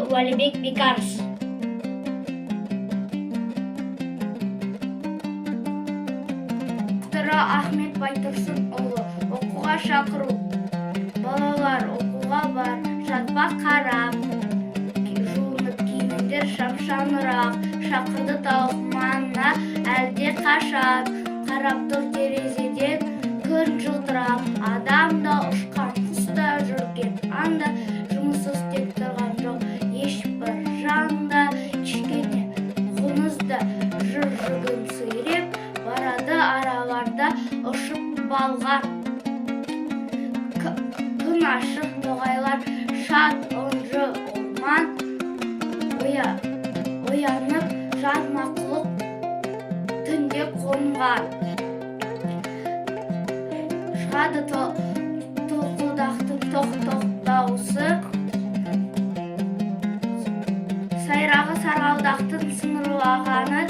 Уәлибек Бекарыс. Ахмет Байтұрсынұлы. Оқуға шақыру. Балалар оқуға бар, жатпа қарап. Жуынып киініңдер шапшаңырақ. Шақырды талқыманына әлде қашап. Қарап тұр терезеден күн жылтырап. Адамда ұшқан құста жүрген анда. Жұмыс істеп тұрған жоқ ешбір жанда. Кішкене қонызда жүр-жүгін сүйреп. Барады араларда ұшып балға. Күн ашық тоғайлар шат ұнжы орман. Оянып жан мақұлық түнде қонған. Шығады тоқылдақтың тоқ-тоқ дауысы. Сайрағы сарғалдақтың сыңырлағаны.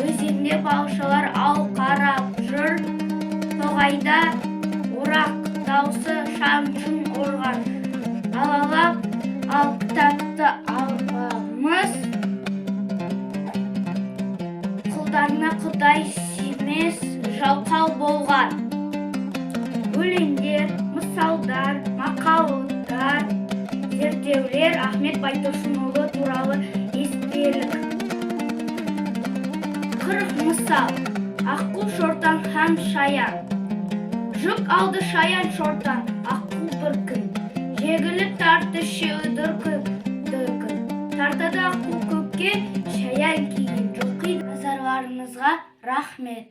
Өзенде балықшылар ау қарап жүр. Тоғайда орақ даусы шамшын ұрған. Алалап ал кітапты алғамыз. Құлдарына құдай сүймес жалқау болған. Өлеңдер, мысалдар, мақалдар, зерттеулер Ахмет Байтұрсынұлы туралы естелік. 40 мысал. Аққу, шортан һәм шаян. Жүк алды шаян шортан, аққу бір күн. Жегіліп тартты шеуі дүркін. Тартады аққу көкке, шаян кейін жұлқиды. Назарларыңызға рахмет.